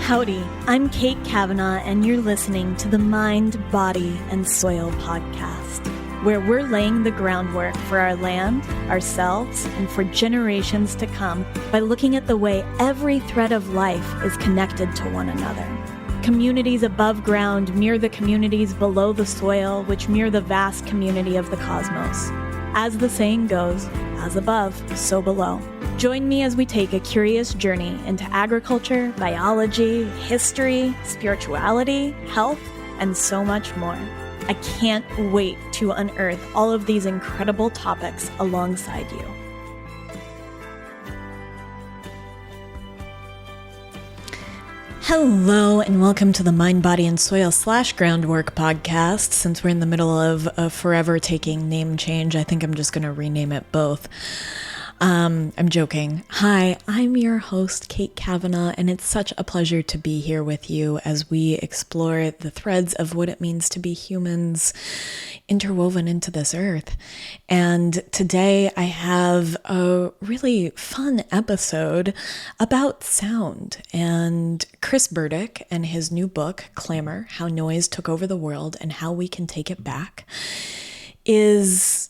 Howdy, I'm Kate Kavanaugh, and you're listening to the Mind, Body, and Soil podcast, where we're laying the groundwork for our land, ourselves, and for generations to come by looking at the way every thread of life is connected to one another. Communities above ground mirror the communities below the soil, which mirror the vast community of the cosmos. As the saying goes, as above, so below. Join me as we take a curious journey into agriculture, biology, history, spirituality, health, and so much more. I can't wait to unearth all of these incredible topics alongside you. Hello and welcome to the Mind, Body, and Soil / Groundwork podcast. Since we're in the middle of a forever taking name change, I think I'm just going to rename it both. I'm joking. Hi, I'm your host, Kate Kavanaugh, and it's such a pleasure to be here with you as we explore the threads of what it means to be humans interwoven into this earth. And today I have a really fun episode about sound. And Chris Berdik and his new book, Clamor, How Noise Took Over the World and How We Can Take It Back, is...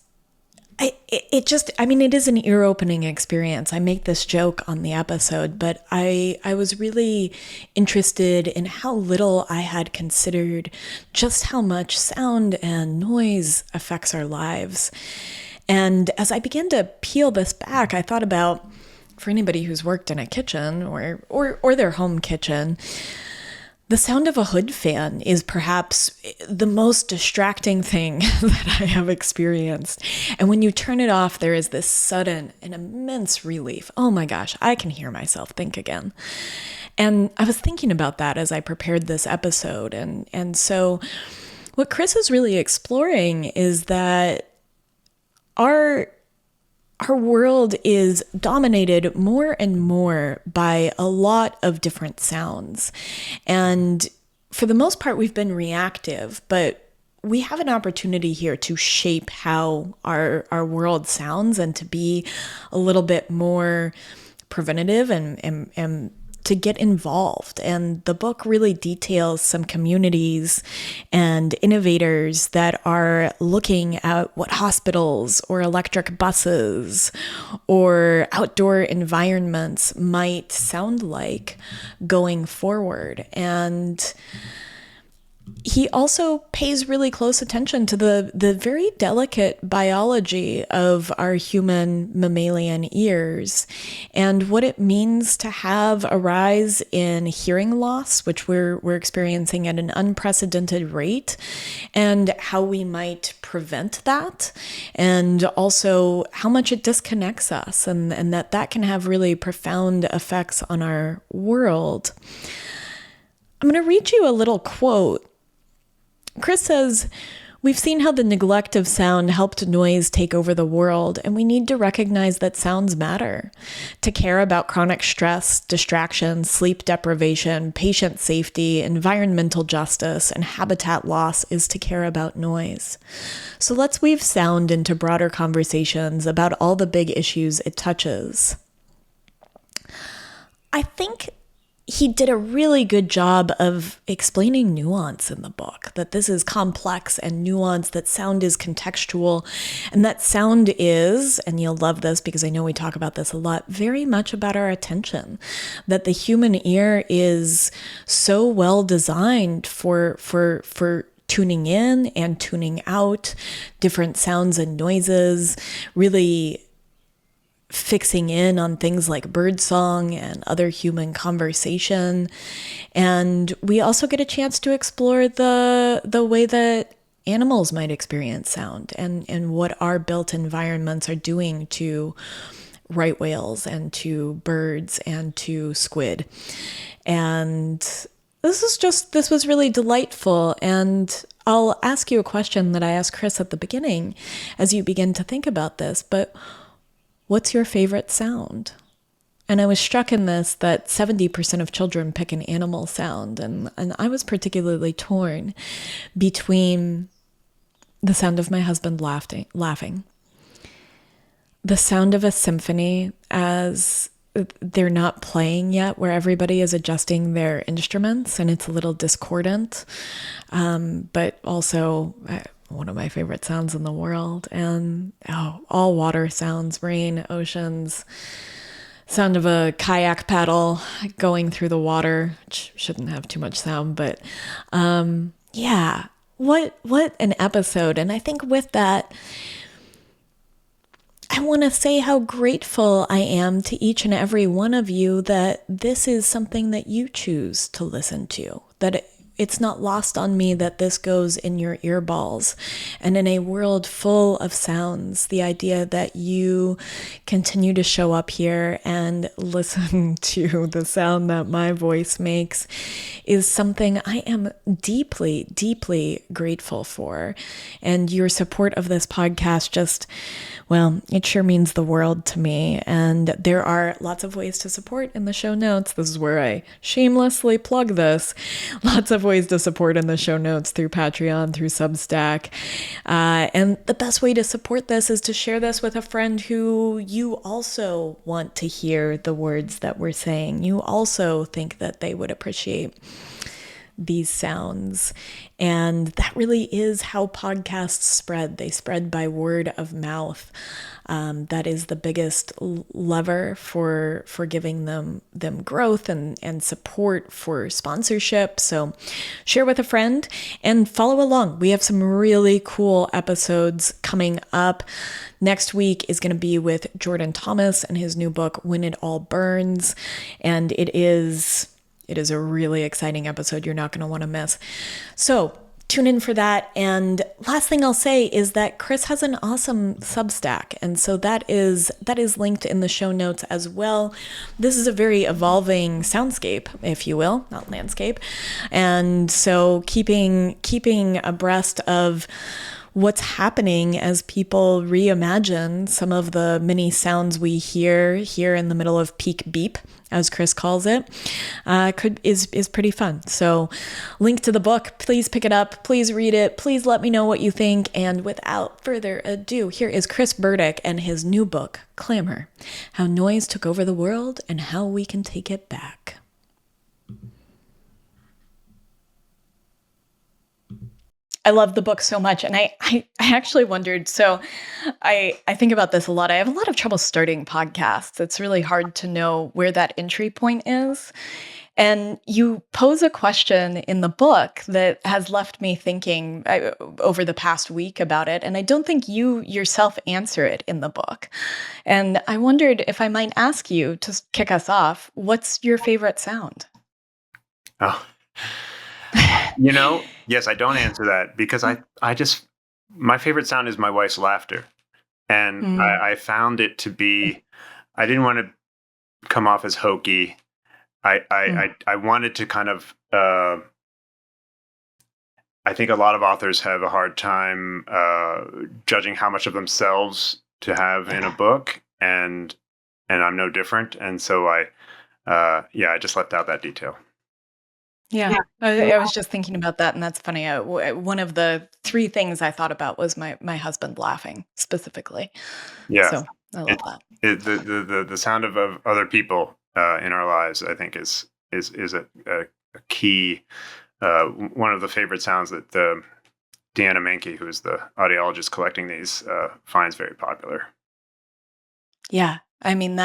It is an ear-opening experience. I make this joke on the episode, but I was really interested in how little I had considered just how much sound and noise affects our lives. And as I began to peel this back, I thought about, for anybody who's worked in a kitchen or their home kitchen, the sound of a hood fan is perhaps the most distracting thing that I have experienced. And when you turn it off, there is this sudden and immense relief. Oh my gosh, I can hear myself think again. And I was thinking about that as I prepared this episode. And so what Chris is really exploring is that our world is dominated more and more by a lot of different sounds. And for the most part, we've been reactive, but we have an opportunity here to shape how our world sounds and to be a little bit more preventative and to get involved. And the book really details some communities and innovators that are looking at what hospitals or electric buses or outdoor environments might sound like going forward. And he also pays really close attention to the very delicate biology of our human mammalian ears and what it means to have a rise in hearing loss, which we're experiencing at an unprecedented rate, and how we might prevent that, and also how much it disconnects us, and that can have really profound effects on our world. I'm going to read you a little quote. Chris says, "We've seen how the neglect of sound helped noise take over the world, and we need to recognize that sounds matter. To care about chronic stress, distraction, sleep deprivation, patient safety, environmental justice, and habitat loss is to care about noise. So let's weave sound into broader conversations about all the big issues it touches." I think he did a really good job of explaining nuance in the book, that this is complex and nuanced, that sound is contextual, and that sound is, and you'll love this because I know we talk about this a lot, very much about our attention, that the human ear is so well designed for tuning in and tuning out different sounds and noises, really fixing in on things like birdsong and other human conversation. And we also get a chance to explore the way that animals might experience sound and what our built environments are doing to right whales and to birds and to squid. And this was really delightful. And I'll ask you a question that I asked Chris at the beginning as you begin to think about this, but what's your favorite sound? And I was struck in this that 70% of children pick an animal sound. And I was particularly torn between the sound of my husband laughing, the sound of a symphony as they're not playing yet, where everybody is adjusting their instruments and it's a little discordant. But also one of my favorite sounds in the world. And all water sounds, rain, oceans, sound of a kayak paddle going through the water, which shouldn't have too much sound, but yeah, what an episode. And I think with that, I want to say how grateful I am to each and every one of you that this is something that you choose to listen to, that it's not lost on me that this goes in your earballs. And in a world full of sounds, the idea that you continue to show up here and listen to the sound that my voice makes is something I am deeply, deeply grateful for. And your support of this podcast just, well, it sure means the world to me. And there are lots of ways to support in the show notes. This is where I shamelessly plug this. Lots of ways to support in the show notes through Patreon, through Substack. And the best way to support this is to share this with a friend who you also want to hear the words that we're saying. You also think that they would appreciate these sounds. And that really is how podcasts spread. They spread by word of mouth. That is the biggest lever for giving them growth and support for sponsorship. So share with a friend and follow along. We have some really cool episodes coming up. Next week is going to be with Jordan Thomas and his new book, When It All Burns. And it is a really exciting episode you're not going to want to miss. So tune in for that. And last thing I'll say is that Chris has an awesome Substack. And so that is linked in the show notes as well. This is a very evolving soundscape, if you will, not landscape. And so keeping abreast of what's happening as people reimagine some of the many sounds we hear here in the middle of peak beep, as Chris calls it, is pretty fun. So link to the book, please pick it up, please read it, please let me know what you think. And without further ado, here is Chris Berdik and his new book, Clamor, How Noise Took Over the World and How We Can Take It Back. I love the book so much. And I actually wondered, so I think about this a lot. I have a lot of trouble starting podcasts. It's really hard to know where that entry point is. And you pose a question in the book that has left me thinking over the past week about it. And I don't think you yourself answer it in the book. And I wondered if I might ask you to kick us off, what's your favorite sound? Oh. Yes, I don't answer that because my favorite sound is my wife's laughter. And I found it to be, I didn't want to come off as hokey. I wanted to kind of, I think a lot of authors have a hard time judging how much of themselves to have in a book. And I'm no different. And so I just left out that detail. Yeah, I was just thinking about that, and that's funny. One of the three things I thought about was my husband laughing specifically. Yeah, so I love that. The sound of other people in our lives, I think, is a key. One of the favorite sounds that Deanna Menke, who is the audiologist collecting these, finds very popular. Yeah. I mean,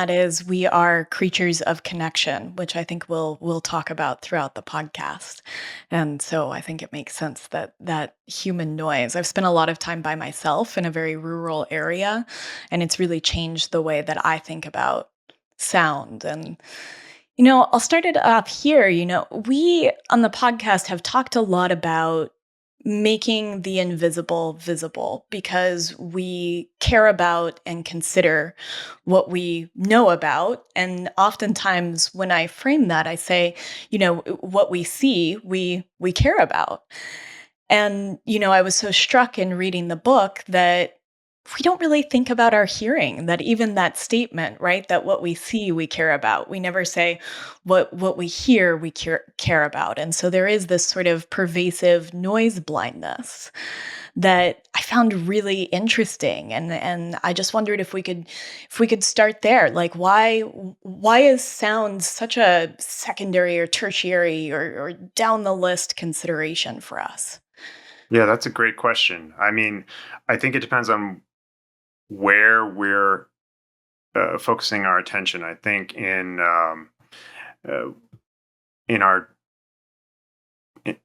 we are creatures of connection, which I think we'll talk about throughout the podcast. And so I think it makes sense that human noise. I've spent a lot of time by myself in a very rural area, and it's really changed the way that I think about sound. And, I'll start it off here. We on the podcast have talked a lot about making the invisible visible because we care about and consider what we know about. And oftentimes when I frame that, I say, what we see, we care about. And, I was so struck in reading the book that we don't really think about our hearing, that even that statement, right? That what we see, we care about. We never say what we hear, we care about. And so there is this sort of pervasive noise blindness that I found really interesting. And I just wondered if we could start there. Like why is sound such a secondary or tertiary or down the list consideration for us? Yeah, that's a great question. I mean, I think it depends on where we're focusing our attention. I think uh, in our in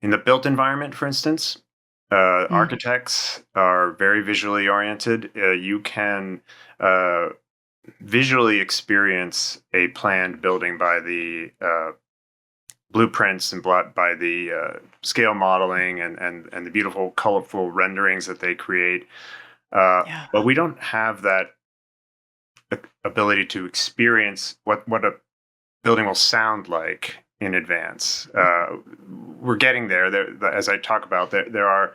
in the built environment, for instance, Mm, architects are very visually oriented. You can uh, visually experience a planned building by the blueprints and by the scale modeling and the beautiful, colorful renderings that they create. yeah. But we don't have that ability to experience what a building will sound like in advance. We're getting there. As I talk about, there are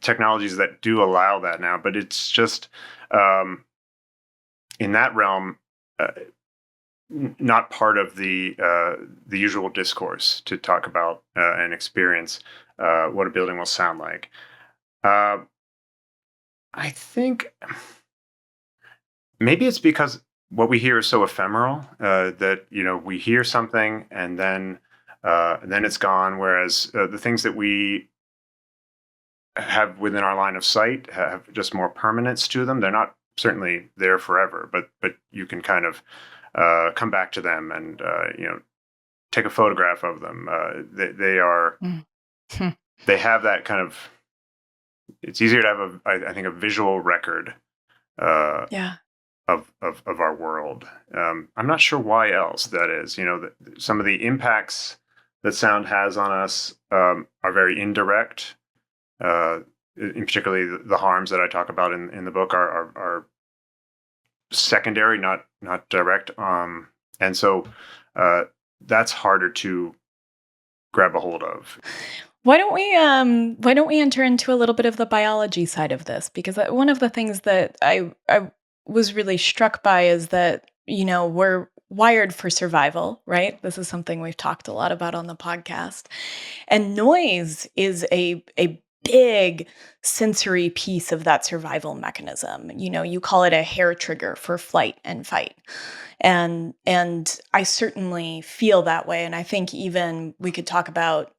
technologies that do allow that now, but it's just um, in that realm. Not part of the usual discourse to talk about and experience what a building will sound like. Uh, I think maybe it's because what we hear is so ephemeral that we hear something and then it's gone. Whereas the things that we have within our line of sight have just more permanence to them. They're not certainly there forever, but you can kind of come back to them and take a photograph of them. They are Mm. Hmm. they have that kind of. It's easier to have I think a visual record uh, Yeah. of our world. I'm not sure why else that is. Some of the impacts that sound has on us are very indirect. Uh, in particularly the harms that I talk about in the book are secondary, not direct. And so uh, that's harder to grab a hold of. Why don't we enter into a little bit of the biology side of this? Because one of the things that I was really struck by is that, we're wired for survival, right? This is something we've talked a lot about on the podcast. And noise is a big sensory piece of that survival mechanism. You call it a hair trigger for flight and fight. And I certainly feel that way. And I think even we could talk about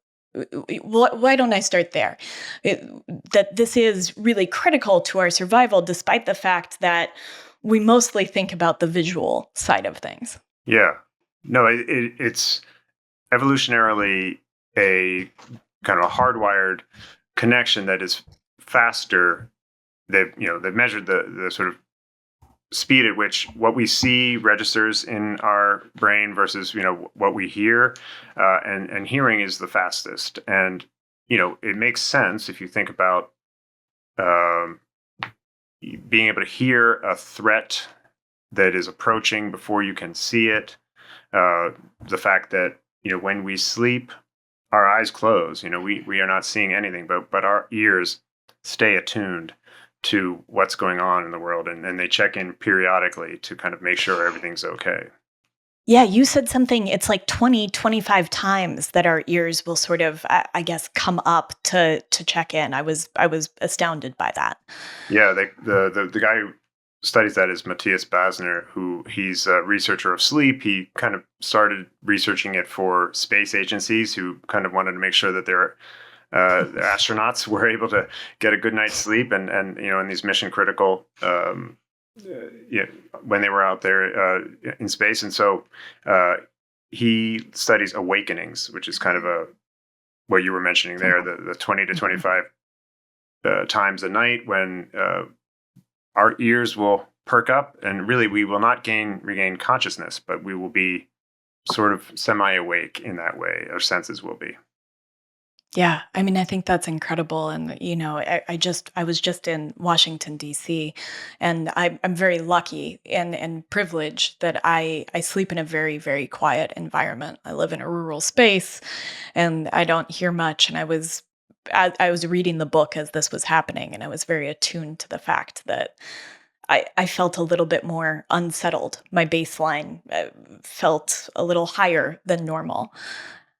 why don't I start there? It, that this is really critical to our survival, despite the fact that we mostly think about the visual side of things. Yeah, no, it's evolutionarily a kind of a hardwired connection that is faster. They've measured the sort of speed at which what we see registers in our brain versus what we hear, and hearing is the fastest. And it makes sense if you think about um, being able to hear a threat that is approaching before you can see it. The fact that when we sleep, our eyes close. We are not seeing anything, but our ears stay attuned to what's going on in the world, and they check in periodically to kind of make sure everything's okay. Yeah, you said something, it's like 20, 25 times that our ears will sort of, I guess, come up to check in. I was astounded by that. Yeah, the guy who studies that is Matthias Basner, who he's a researcher of sleep. He kind of started researching it for space agencies who kind of wanted to make sure that the astronauts were able to get a good night's sleep, and in these mission critical yeah, when they were out there in space. And so uh, he studies awakenings, which is kind of a what you were mentioning there, the 20 to Mhm. 25 times a night when our ears will perk up, and really we will not regain consciousness, but we will be sort of semi awake in that way. Our senses will be. Yeah, I mean, I think that's incredible, and I was just in Washington D.C., and I'm very lucky and privileged that I sleep in a very very quiet environment. I live in a rural space, and I don't hear much. And I was I was reading the book as this was happening, and I was very attuned to the fact that I felt a little bit more unsettled. My baseline felt a little higher than normal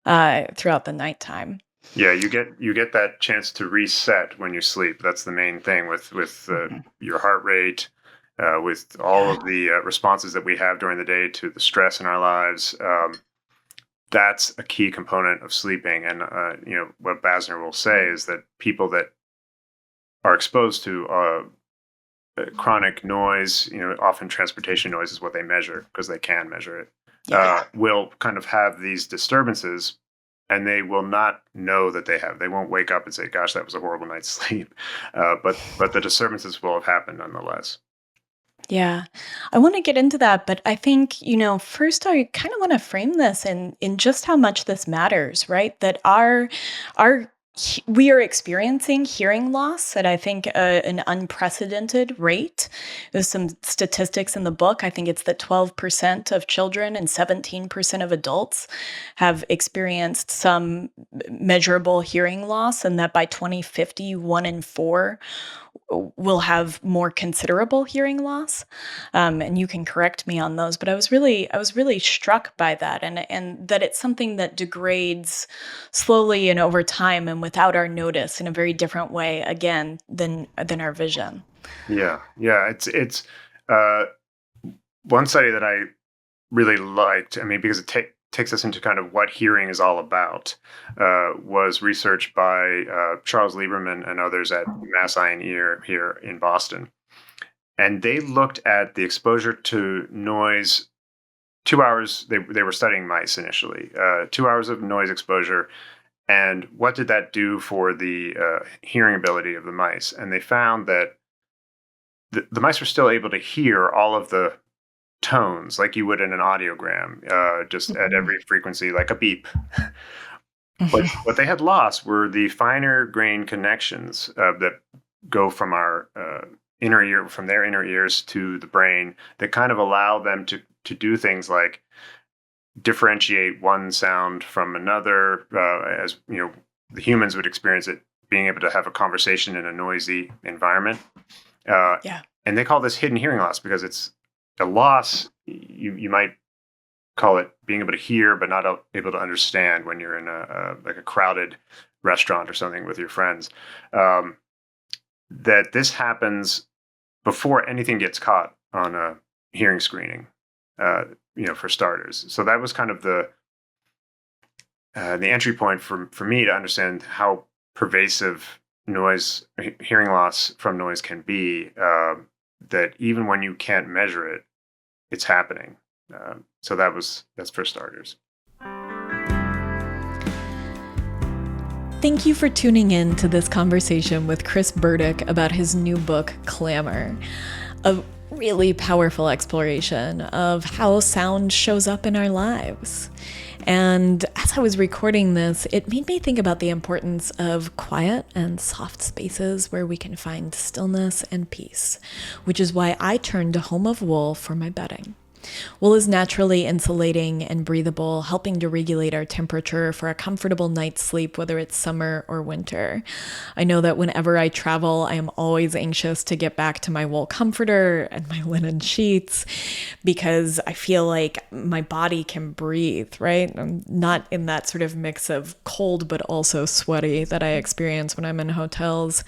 throughout the nighttime. Yeah, you get that chance to reset when you sleep. That's the main thing with Mhm. your heart rate, with all Yeah. of the responses that we have during the day to the stress in our lives. That's a key component of sleeping. And what Basner will say is that people that are exposed to chronic noise, often transportation noise is what they measure because they can measure it, Yeah. will kind of have these disturbances, and they will not know that they have. They won't wake up and say, "Gosh, that was a horrible night's sleep," but the disturbances will have happened nonetheless. Yeah. I want to get into that, but I think, first I kind of want to frame this in just how much this matters, right? That we are experiencing hearing loss at I think an unprecedented rate. There's some statistics in the book. I think it's that 12% of children and 17% of adults have experienced some measurable hearing loss, and that by 2050, 1 in 4 will have more considerable hearing loss. And you can correct me on those, but I was really struck by that, and that it's something that degrades slowly and over time and without our notice in a very different way again than our vision. Yeah, yeah. It's uh, one study that I really liked. I mean, because it takes us into kind of what hearing is all about. Was research by Charles Lieberman and others at Mass Eye and Ear here in Boston, and they looked at the exposure to noise. 2 hours. They were studying mice initially. 2 hours of noise exposure, and what did that do for the hearing ability of the mice? And they found that the mice were still able to hear all of the tones like you would in an audiogram, just at Mhm. every frequency, like a beep. But what they had lost were the finer grain connections that go from our inner ear, from their inner ears to the brain, that kind of allow them to do things like differentiate one sound from another, as the humans would experience it, being able to have a conversation in a noisy environment. Uh, Yeah. and they call this hidden hearing loss because it's a loss. You might call it being able to hear but not able to understand when you're in a like a crowded restaurant or something with your friends. Um, that this happens before anything gets caught on a hearing screening. For starters, so that was kind of the entry point for me to understand how pervasive hearing loss from noise can be. That even when you can't measure it, it's happening. So that's for starters. Thank you for tuning in to this conversation with Chris Berdik about his new book, Clamor, a really powerful exploration of how sound shows up in our lives. And as I was recording this, it made me think about the importance of quiet and soft spaces where we can find stillness and peace, which is why I turned to Home of Wool for my bedding. Wool is naturally insulating and breathable, helping to regulate our temperature for a comfortable night's sleep, whether it's summer or winter. I know that whenever I travel, I am always anxious to get back to my wool comforter and my linen sheets because I feel like my body can breathe, right? I'm not in that sort of mix of cold but also sweaty that I experience when I'm in hotels.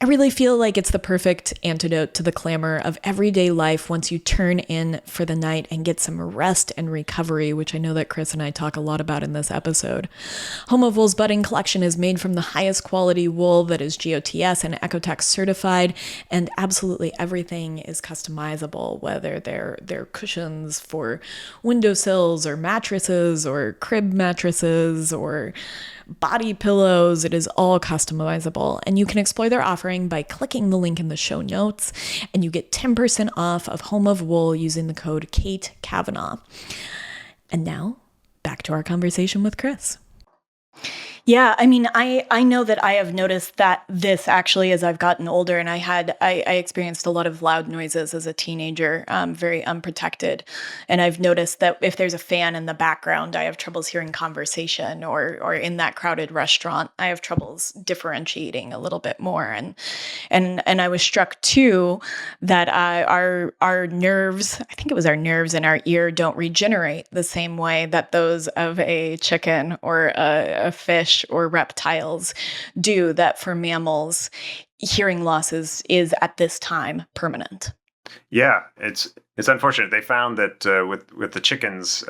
I really feel like it's the perfect antidote to the clamor of everyday life once you turn in for the night and get some rest and recovery, which I know that Chris and I talk a lot about in this episode. Home of Wool's bedding collection is made from the highest quality wool that is GOTS and Ecotex certified, and absolutely everything is customizable, whether they're cushions for windowsills or mattresses or crib mattresses or body pillows. It is all customizable, and you can explore their offering by clicking the link in the show notes, and you get 10% off of Home of Wool using the code Kate Kavanaugh. And now back to our conversation with Chris. Yeah, I mean, I know that I have noticed that this actually as I've gotten older, and I experienced a lot of loud noises as a teenager, very unprotected, and I've noticed that if there's a fan in the background, I have troubles hearing conversation, or in that crowded restaurant, I have troubles differentiating a little bit more, and I was struck too that our nerves, I think it was our nerves in our ear, don't regenerate the same way that those of a chicken or a fish or reptiles do. That for mammals, hearing loss is at this time permanent. Yeah, it's unfortunate. They found that with the chickens,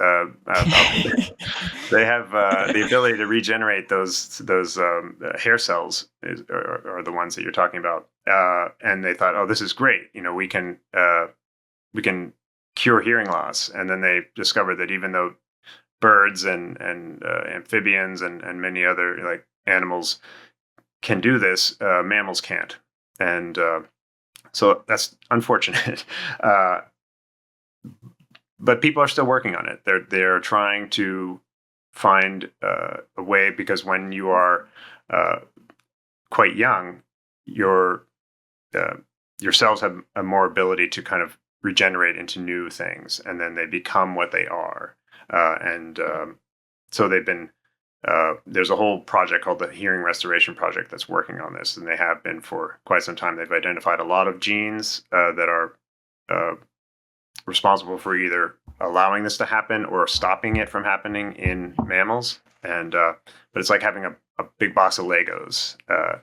they have the ability to regenerate those hair cells are the ones that you're talking about, and they thought, oh, this is great. We can cure hearing loss, and then they discovered that even though birds and amphibians and many other like animals can do this, mammals can't, and so that's unfortunate. Uh, but people are still working on it. They're trying to find a way, because when you are uh, quite young, your uh, your cells have a more ability to kind of regenerate into new things, and then they become what they are. And so they've been there's a whole project called the Hearing Restoration Project that's working on this, and they have been for quite some time. They've identified a lot of genes that are uh, responsible for either allowing this to happen or stopping it from happening in mammals. And but it's like having a big box of Legos,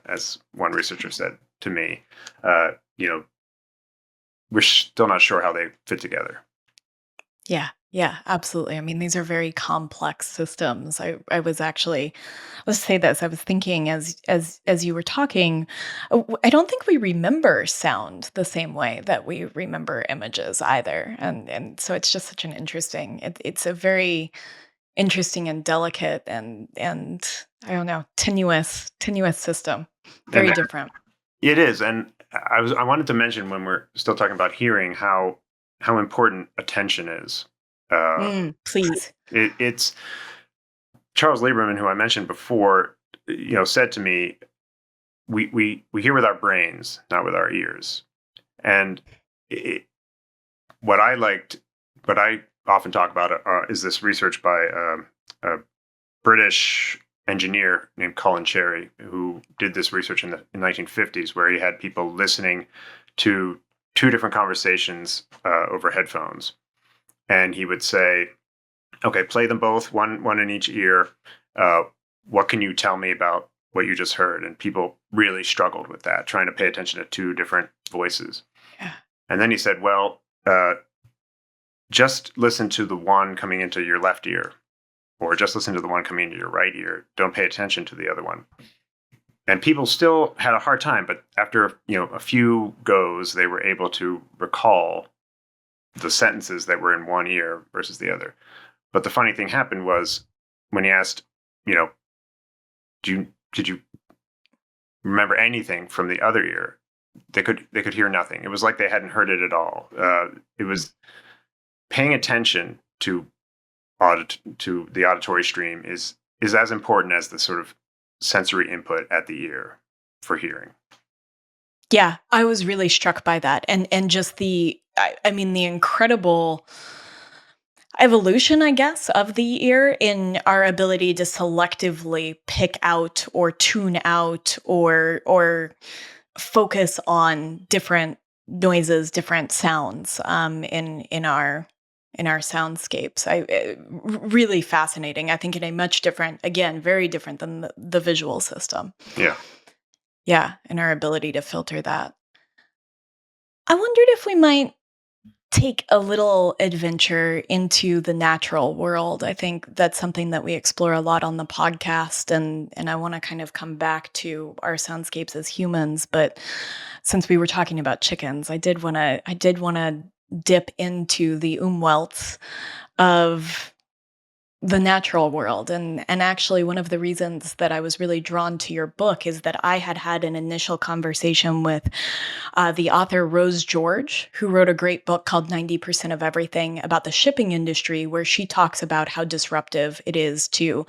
as one researcher said to me. Uh, you know, we're still not sure how they fit together. Yeah, yeah, absolutely. I mean, these are very complex systems. I was actually, let's say this. I was thinking as you were talking, I don't think we remember sound the same way that we remember images either, and so it's just such an interesting. It's a very interesting and delicate and I don't know, tenuous system. And Very different. it is. And I wanted to mention, when we're still talking about hearing, how important attention is. Uh, Please. it's Charles Lieberman, who I mentioned before, said to me, we hear with our brains, not with our ears. And it, what I liked, what I often talk about, is this research by a British engineer named Colin Cherry, who did this research in the 1950s, where he had people listening to two different conversations over headphones, and he would say, "Okay, play them both, one in each ear. What can you tell me about what you just heard?" And people really struggled with that, trying to pay attention to two different voices. Yeah. And then he said, "Well, just listen to the one coming into your left ear, or just listen to the one coming into your right ear. Don't pay attention to the other one." And people still had a hard time, but after a few goes, they were able to recall the sentences that were in one ear versus the other. But the funny thing happened was, when he asked, did you remember anything from the other ear? They could hear nothing. It was like they hadn't heard it at all. It was paying attention to the auditory stream is as important as the sort of sensory input at the ear for hearing. Yeah, I was really struck by that, and just I mean, the incredible evolution, I guess, of the ear in our ability to selectively pick out or tune out or focus on different noises, different sounds, in our soundscapes. Really fascinating. I think in a much different, again, very different than the visual system. Yeah. Yeah, and our ability to filter that. I wondered if we might take a little adventure into the natural world. I think that's something that we explore a lot on the podcast, and I want to kind of come back to our soundscapes as humans. But since we were talking about chickens, I did want to dip into the umwelts of the natural world. And actually, one of the reasons that I was really drawn to your book is that I had an initial conversation with the author Rose George, who wrote a great book called 90% of Everything about the shipping industry, where she talks about how disruptive it is to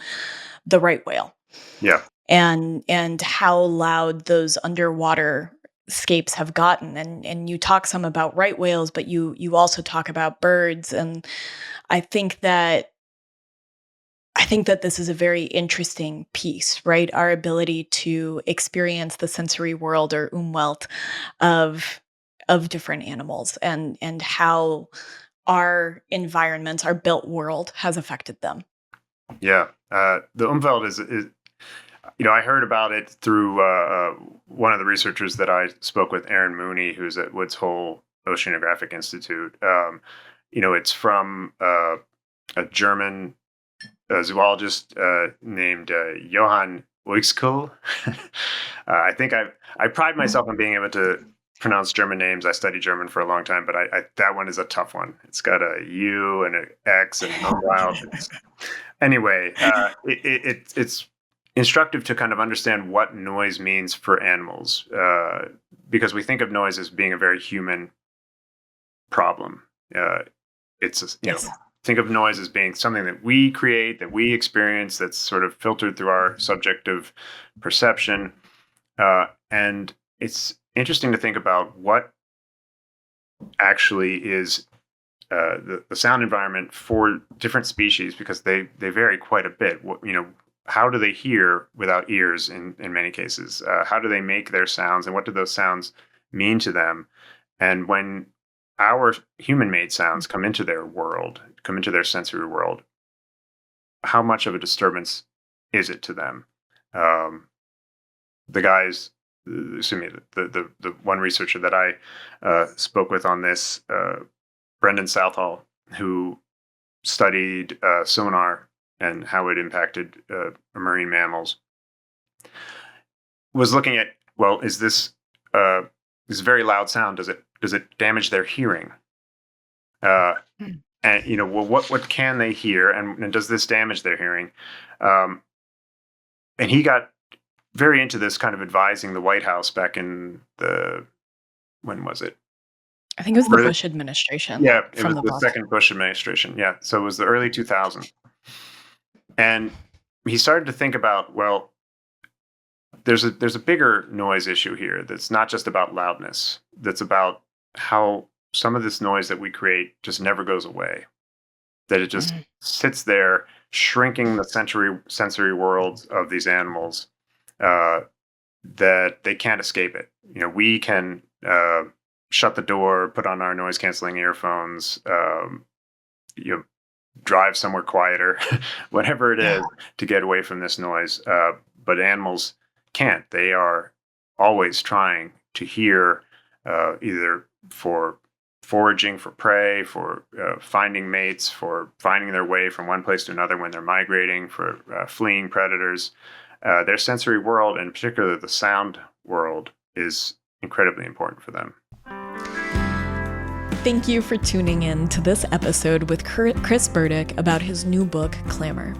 the right whale. Yeah. and how loud those underwater scapes have gotten. And you talk some about right whales, but you also talk about birds. And I think that this is a very interesting piece, right? Our ability to experience the sensory world, or Umwelt, of different animals, and how our environments, our built world, has affected them. Yeah. The Umwelt is, I heard about it through one of the researchers that I spoke with, Aaron Mooney, who's at Woods Hole Oceanographic Institute. It's from a German zoologist named Johann Uexküll. I think I pride myself on being able to pronounce German names. I studied German for a long time, but I that one is a tough one. It's got a U and an X and umlaut. Anyway, it's instructive to kind of understand what noise means for animals, because we think of noise as being a very human problem. It's Yes. think of noise as being something that we create, that we experience, that's sort of filtered through our subjective perception. And it's interesting to think about what actually is the sound environment for different species, because they vary quite a bit. How do they hear without ears in many cases? How do they make their sounds, and what do those sounds mean to them? And when our human-made sounds come into their world, come into their sensory world, how much of a disturbance is it to them? The guys, excuse me, the one researcher that I spoke with on this, Brendan Southall, who studied sonar and how it impacted marine mammals, was looking at, well, is this very loud sound, does it damage their hearing? And well, what can they hear, and does this damage their hearing? And he got very into this, kind of advising the White House back in when was it? I think it was the Bush administration. Yeah, it from was the the book. second Bush administration. Yeah, so it was the early 2000s. And he started to think about, well, there's a bigger noise issue here that's not just about loudness, that's about how some of this noise that we create just never goes away, that it just sits there, shrinking the sensory worlds of these animals, that they can't escape it. We can shut the door, put on our noise canceling earphones, drive somewhere quieter, whatever it is, to get away from this noise. But animals can't. They are always trying to hear, either for foraging for prey, for finding mates, for finding their way from one place to another when they're migrating, for fleeing predators. Their sensory world, and particularly the sound world, is incredibly important for them. Thank you for tuning in to this episode with Chris Berdik about his new book, Clamor.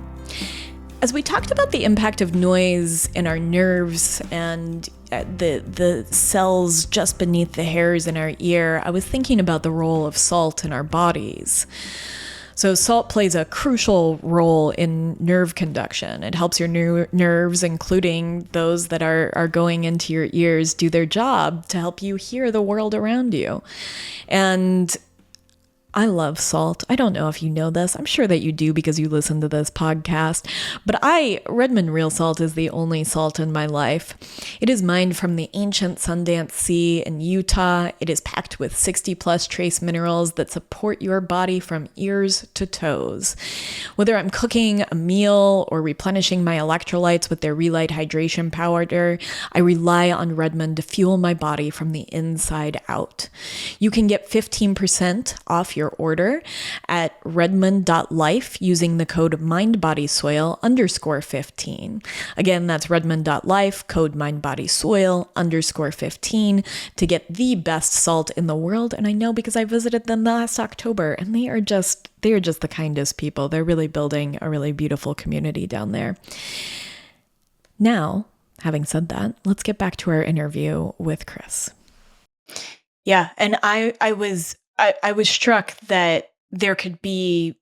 As we talked about the impact of noise in our nerves and the cells just beneath the hairs in our ear, I was thinking about the role of salt in our bodies. So salt plays a crucial role in nerve conduction. It helps your nerves, including those that are going into your ears, do their job to help you hear the world around you. And I love salt. I don't know if you know this. I'm sure that you do because you listen to this podcast. But Redmond Real Salt is the only salt in my life. It is mined from the ancient Sundance Sea in Utah. It is packed with 60 plus trace minerals that support your body from ears to toes. Whether I'm cooking a meal or replenishing my electrolytes with their Relight hydration powder, I rely on Redmond to fuel my body from the inside out. You can get 15% off your order at redmond.life using the code mindbodysoil_15. Again, that's redmond.life, code mindbodysoil_15 to get the best salt in the world. And I know because I visited them last October, and they are just the kindest people. They're really building a really beautiful community down there. Now, having said that, let's get back to our interview with Chris. Yeah, and I was struck that there could be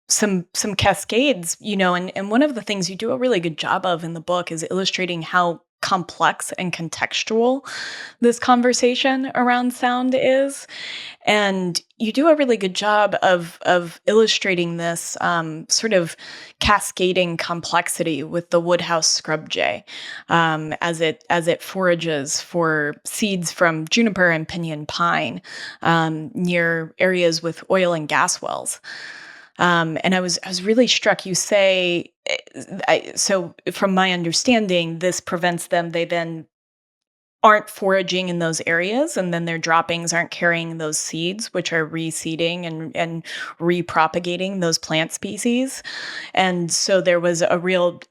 some cascades, and one of the things you do a really good job of in the book is illustrating how complex and contextual this conversation around sound is. And you do a really good job of illustrating this sort of cascading complexity with the woodhouse scrub jay, as it forages for seeds from juniper and pinyon pine near areas with oil and gas wells. And I was really struck. You say, so from my understanding, this prevents them. They then aren't foraging in those areas, and then their droppings aren't carrying those seeds, which are reseeding and repropagating those plant species. And so there was a real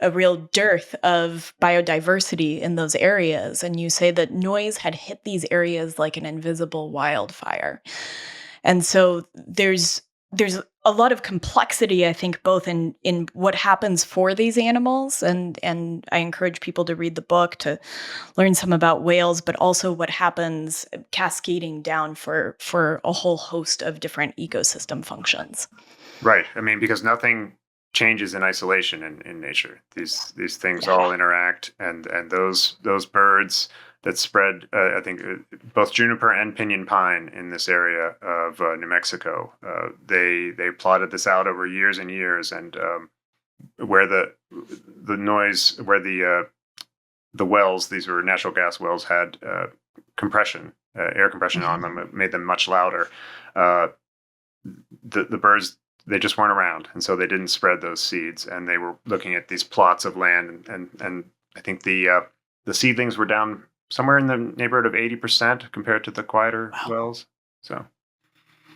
dearth of biodiversity in those areas. And you say that noise had hit these areas like an invisible wildfire. And so there's a lot of complexity, I think, both in what happens for these animals, and I encourage people to read the book to learn some about whales, but also what happens cascading down for a whole host of different ecosystem functions. Right. I mean, because nothing changes in isolation in nature. These things all interact, and those birds that spread, I think, both juniper and pinyon pine in this area of New Mexico. They plotted this out over years and years, and where the noise, where the wells, these were natural gas wells, had compression, air compression on them. It made them much louder. The birds, they just weren't around, and so they didn't spread those seeds. And they were looking at these plots of land, and I think the seedlings were down somewhere in the neighborhood of 80% compared to the quieter wells. So,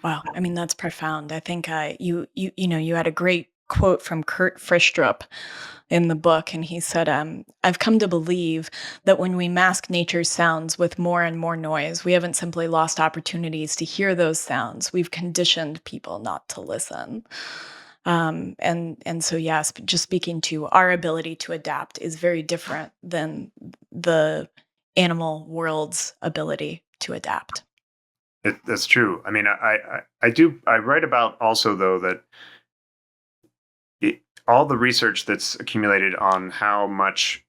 wow, I mean, that's profound. I think you had a great quote from Kurt Fristrup in the book, and he said, "I've come to believe that when we mask nature's sounds with more and more noise, we haven't simply lost opportunities to hear those sounds. We've conditioned people not to listen." And so, yes, just speaking to our ability to adapt is very different than the animal world's ability to adapt. That's true. I mean, I write about also, though, that all the research that's accumulated on how much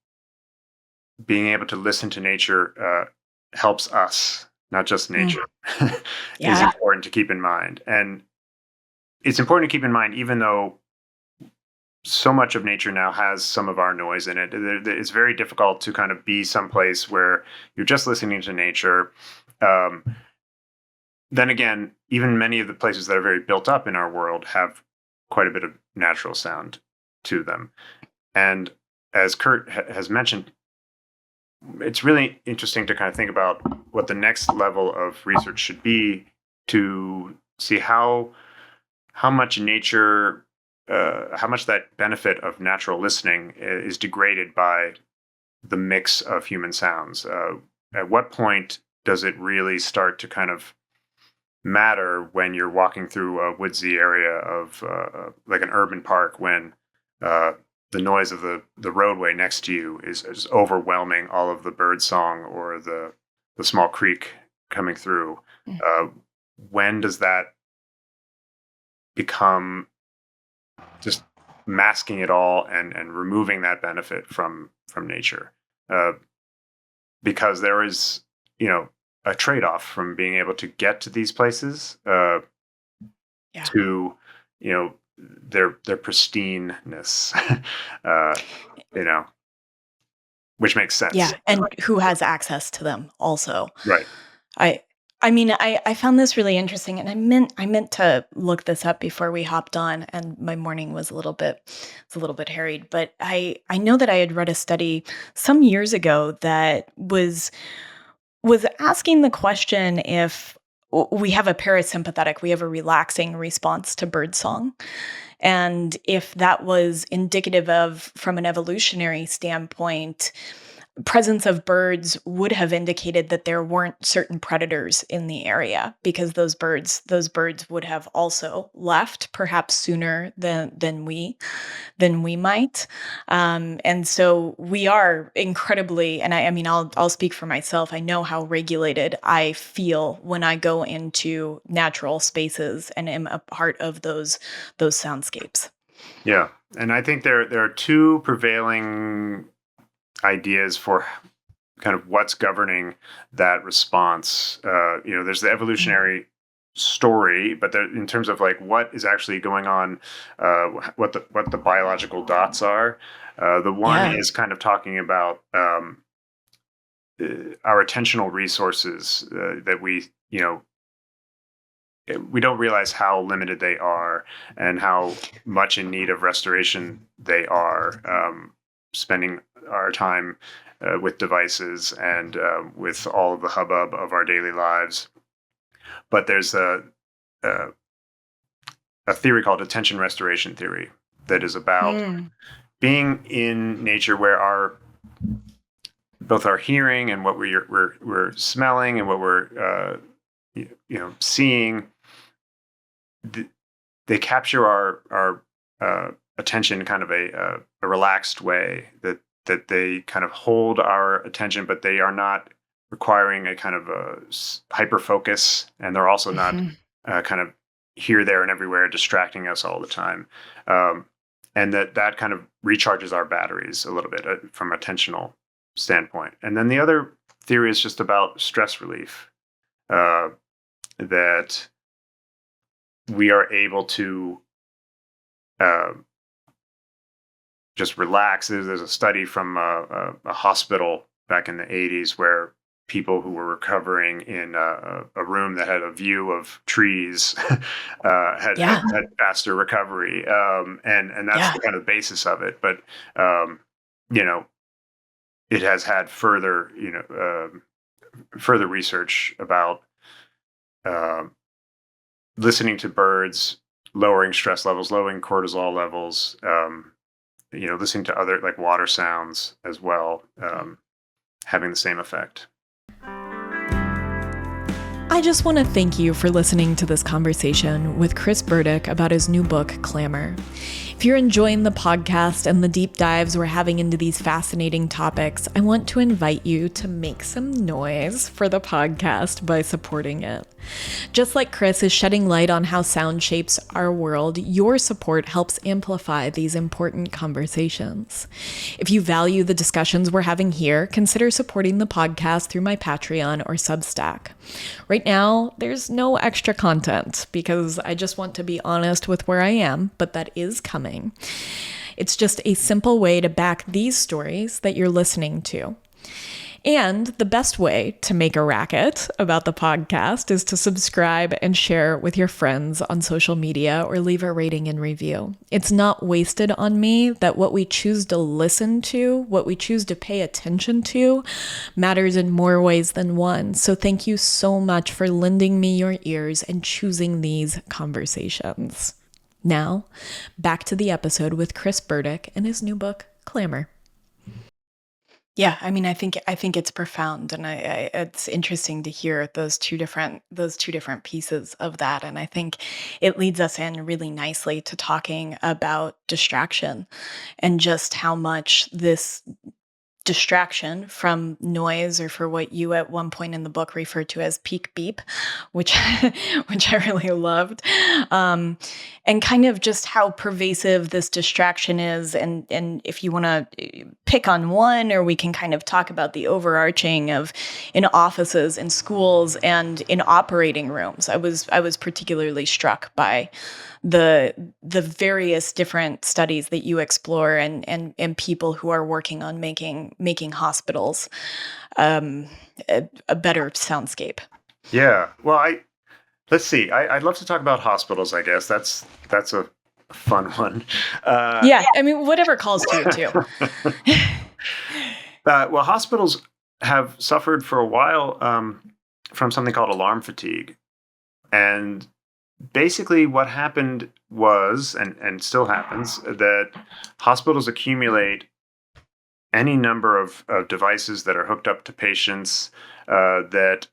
being able to listen to nature helps us, not just nature, is important to keep in mind. And it's important to keep in mind, even though so much of nature now has some of our noise in it. It's very difficult to kind of be someplace where you're just listening to nature. Then again, even many of the places that are very built up in our world have quite a bit of natural sound to them. And as Kurt has mentioned, it's really interesting to kind of think about what the next level of research should be to see how much nature, how much that benefit of natural listening is degraded by the mix of human sounds. At what point does it really start to kind of matter when you're walking through a woodsy area of like an urban park, when the noise of the roadway next to you is overwhelming all of the bird song or the small creek coming through? When does that become just masking it all and removing that benefit from nature? Because there is, a trade-off from being able to get to these places to, their pristineness, which makes sense. Yeah, and who has access to them also. Right. I mean, I found this really interesting, and I meant to look this up before we hopped on, and my morning was a little bit harried. But I know that I had read a study some years ago that was asking the question if we have a parasympathetic, we have a relaxing response to birdsong, and if that was indicative of, from an evolutionary standpoint, presence of birds would have indicated that there weren't certain predators in the area, because those birds would have also left perhaps sooner than we might. And so we are incredibly, and I mean, I'll speak for myself. I know how regulated I feel when I go into natural spaces and am a part of those soundscapes. Yeah. And I think there are two prevailing ideas for kind of what's governing that response. There's the evolutionary story, but in terms of like what is actually going on, what the biological dots are. The one is kind of talking about our attentional resources that we don't realize how limited they are and how much in need of restoration they are. Spending our time with devices and with all of the hubbub of our daily lives. But there's a theory called attention restoration theory that is about being in nature where both our hearing and what we're smelling and what we're seeing, they capture our attention kind of a relaxed way that they kind of hold our attention, but they are not requiring a kind of a hyper focus, and they're also not kind of here, there, and everywhere, distracting us all the time. And that kind of recharges our batteries a little bit from an attentional standpoint. And then the other theory is just about stress relief, that we are able to just relax. There's a study from a hospital back in the 80s where people who were recovering in a room that had a view of trees had faster recovery. And that's the kind of basis of it. But, it has had further research about listening to birds, lowering stress levels, lowering cortisol levels, listening to other like water sounds as well, having the same effect. I just want to thank you for listening to this conversation with Chris Berdik about his new book, Clamor. If you're enjoying the podcast and the deep dives we're having into these fascinating topics, I want to invite you to make some noise for the podcast by supporting it. Just like Chris is shedding light on how sound shapes our world, your support helps amplify these important conversations. If you value the discussions we're having here, consider supporting the podcast through my Patreon or Substack. Right now, there's no extra content because I just want to be honest with where I am, but that is coming. It's just a simple way to back these stories that you're listening to. And the best way to make a racket about the podcast is to subscribe and share with your friends on social media or leave a rating and review. It's not wasted on me that what we choose to listen to, what we choose to pay attention to, matters in more ways than one. So thank you so much for lending me your ears and choosing these conversations. Now, back to the episode with Chris Berdik and his new book, Clamor. Yeah, I mean, I think it's profound, and it's interesting to hear those two different pieces of that, and I think it leads us in really nicely to talking about distraction and just how much this distraction from noise, or for what you at one point in the book referred to as peak beep, which I really loved, and kind of just how pervasive this distraction is. And if you want to pick on one, or we can kind of talk about the overarching of in offices, in schools, and in operating rooms. I was particularly struck by the various different studies that you explore, and people who are working on making hospitals a better soundscape. Yeah. Well, let's see. I'd love to talk about hospitals. I guess that's a fun one. Yeah. I mean, whatever calls to you too. Well, hospitals have suffered for a while from something called alarm fatigue, and basically what happened was, and still happens, that hospitals accumulate any number of devices that are hooked up to patients that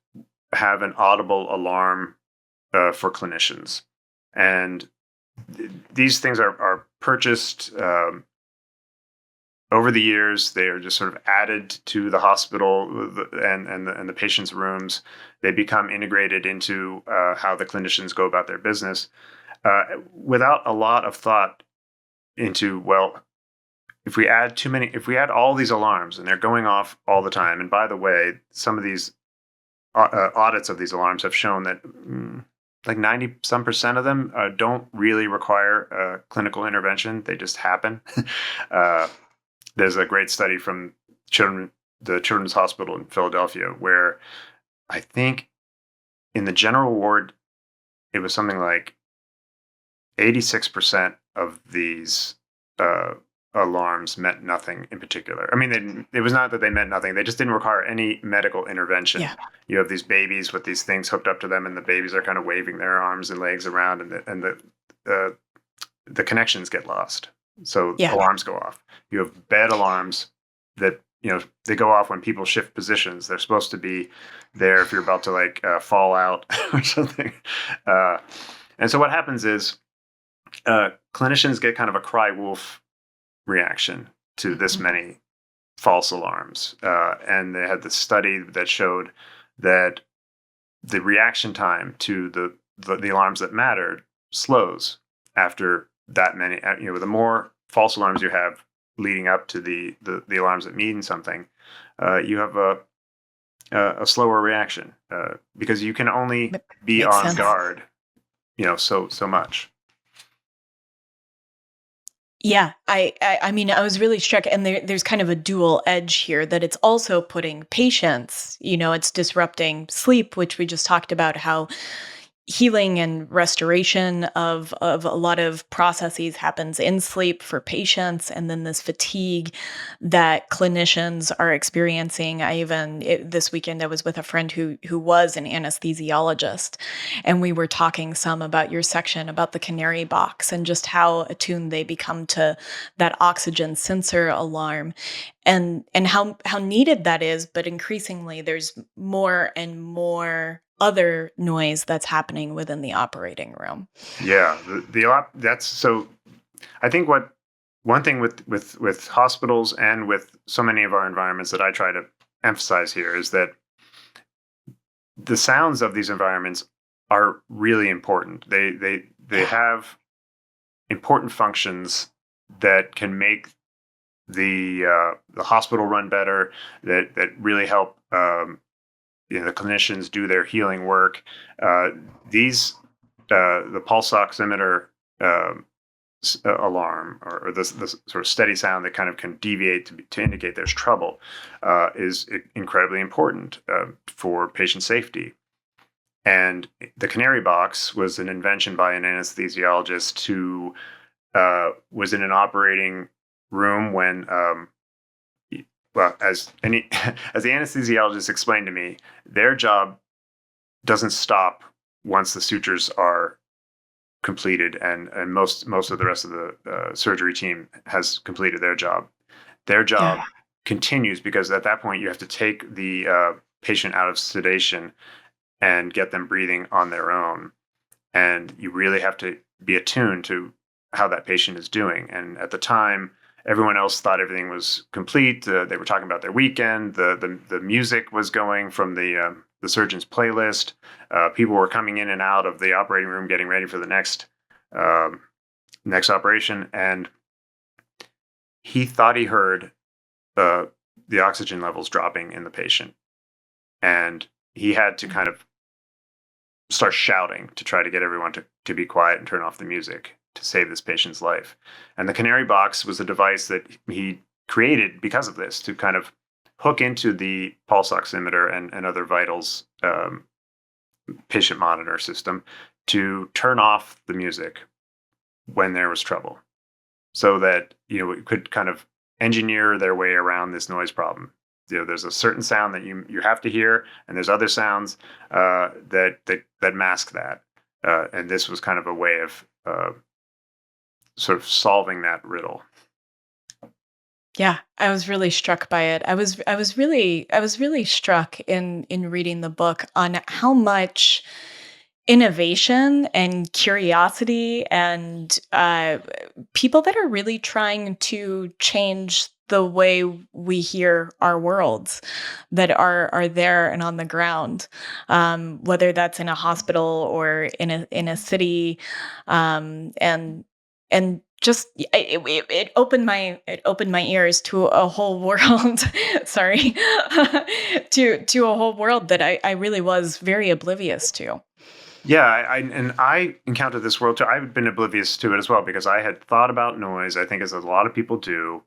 have an audible alarm for clinicians. And these things are purchased over the years. They are just sort of added to the hospital and the patient's rooms. They become integrated into how the clinicians go about their business without a lot of thought into, well, if we add all these alarms and they're going off all the time, and by the way, some of these audits of these alarms have shown that like 90% of them don't really require clinical intervention. They just happen. There's a great study from the Children's Hospital in Philadelphia where I think in the general ward, it was something like 86% of these alarms meant nothing in particular. I mean, it was not that they meant nothing. They just didn't require any medical intervention. Yeah. You have these babies with these things hooked up to them, and the babies are kind of waving their arms and legs around, and the connections get lost. So alarms go off. You have bed alarms that, they go off when people shift positions. They're supposed to be there if you're about to fall out or something. And so what happens is clinicians get kind of a cry wolf reaction to this many false alarms. And they had this study that showed that the reaction time to the alarms that mattered slows after that many. The more false alarms you have leading up to the alarms that mean something, you have a slower reaction because you can only be Makes on sense. guard, so much. Yeah, I mean, I was really struck, and there's kind of a dual edge here that it's also putting patients, it's disrupting sleep, which we just talked about, how healing and restoration of a lot of processes happens in sleep for patients, and then this fatigue that clinicians are experiencing. This weekend I was with a friend who was an anesthesiologist, and we were talking some about your section about the canary box and just how attuned they become to that oxygen sensor alarm, and how needed that is. But increasingly there's more and more other noise that's happening within the operating room. Yeah, that's so. I think one thing with hospitals and with so many of our environments that I try to emphasize here is that the sounds of these environments are really important. They have important functions that can make the hospital run better. That really help. The clinicians do their healing work. The pulse oximeter alarm, or the sort of steady sound that kind of can deviate to indicate there's trouble, is incredibly important for patient safety. And the canary box was an invention by an anesthesiologist who was in an operating room when well, as the anesthesiologist explained to me, their job doesn't stop once the sutures are completed, and most of the rest of the surgery team has completed their job. Their job continues because at that point you have to take the patient out of sedation and get them breathing on their own, and you really have to be attuned to how that patient is doing. And at the time, everyone else thought everything was complete. They were talking about their weekend. The music was going from the surgeon's playlist. People were coming in and out of the operating room, getting ready for the next operation. And he thought he heard the oxygen levels dropping in the patient, and he had to kind of start shouting to try to get everyone to be quiet and turn off the music to save this patient's life. And the canary box was a device that he created because of this, to kind of hook into the pulse oximeter and other vitals patient monitor system to turn off the music when there was trouble, so that it could kind of engineer their way around this noise problem. There's a certain sound that you have to hear, and there's other sounds that mask that. And this was kind of a way of sort of solving that riddle. Yeah, I was really struck by it. I was really struck in reading the book on how much innovation and curiosity and people that are really trying to change the way we hear our worlds that are there and on the ground, whether that's in a hospital or in a city, and just it opened my ears to a whole world. Sorry, to a whole world that I really was very oblivious to. Yeah, I encountered this world too. I've been oblivious to it as well because I had thought about noise. I think as a lot of people do,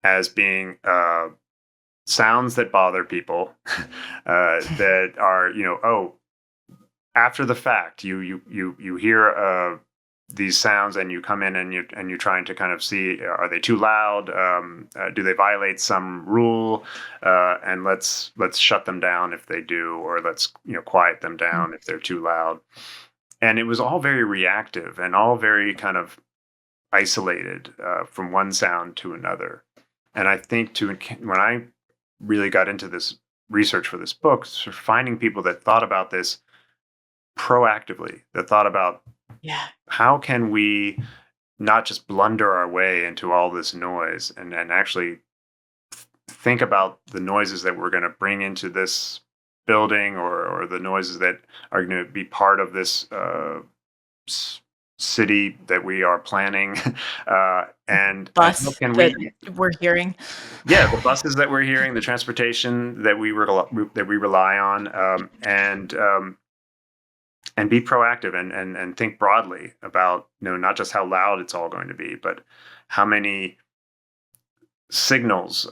as being sounds that bother people, that are after the fact. You hear these sounds and you come in and you're trying to kind of see, are they too loud, do they violate some rule, and let's shut them down if they do, or let's quiet them Mm. down if they're too loud. And it was all very reactive and all very kind of isolated from one sound to another. And I think when I really got into this research for this book, sort of finding people that thought about this proactively, that thought about Yeah. how can we not just blunder our way into all this noise, and actually think about the noises that we're going to bring into this building, or the noises that are going to be part of this s- city that we are planning. And how Bus can that we, we're hearing. yeah, the buses that we're hearing, the transportation that we rely on, and be proactive, and think broadly about not just how loud it's all going to be, but how many signals.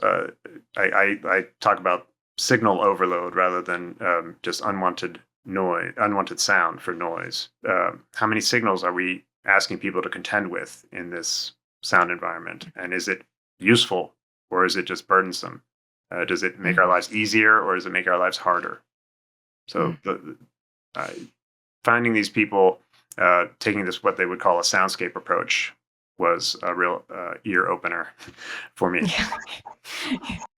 I talk about signal overload rather than just unwanted sound for noise. How many signals are we asking people to contend with in this sound environment, and is it useful or is it just burdensome? Does it make Mm, our lives easier or does it make our lives harder? So mm. uh, finding these people taking this, what they would call a soundscape approach, was a real ear opener for me. Yeah.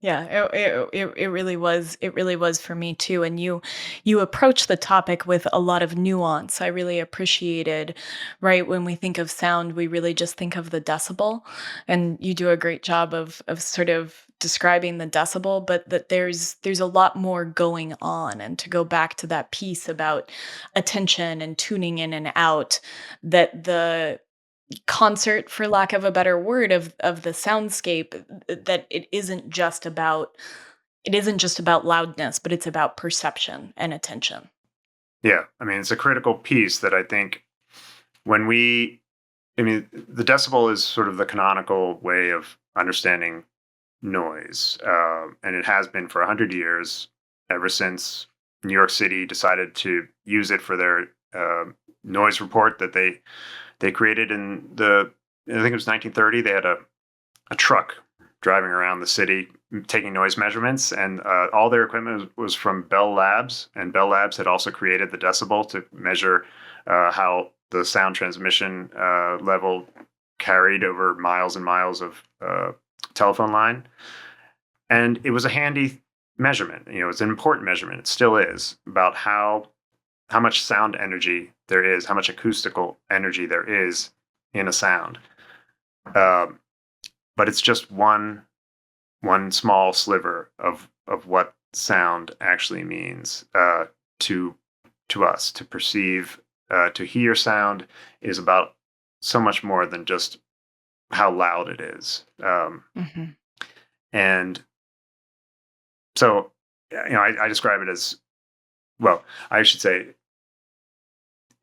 Yeah, it really was. It really was for me too. And you approach the topic with a lot of nuance. I really appreciated, right? When we think of sound, we really just think of the decibel, and you do a great job of sort of describing the decibel, but that there's a lot more going on. And to go back to that piece about attention and tuning in and out, that the concert, for lack of a better word, of the soundscape, that it isn't just about loudness, but it's about perception and attention. Yeah, I mean, it's a critical piece that I think when we, I mean, the decibel is sort of the canonical way of understanding noise, and it has been for 100 years, ever since New York City decided to use it for their noise report that they created in the, I think it was 1930. They had a truck driving around the city taking noise measurements, and all their equipment was from Bell Labs, and Bell Labs had also created the decibel to measure how the sound transmission level carried over miles and miles of telephone line. And it was a handy measurement. It's an important measurement. It still is, about how much sound energy there is, how much acoustical energy there is in a sound. Um, but it's just one small sliver of what sound actually means to us. To perceive, to hear sound is about so much more than just how loud it is. Mhm. And so, I describe it as, well, I should say,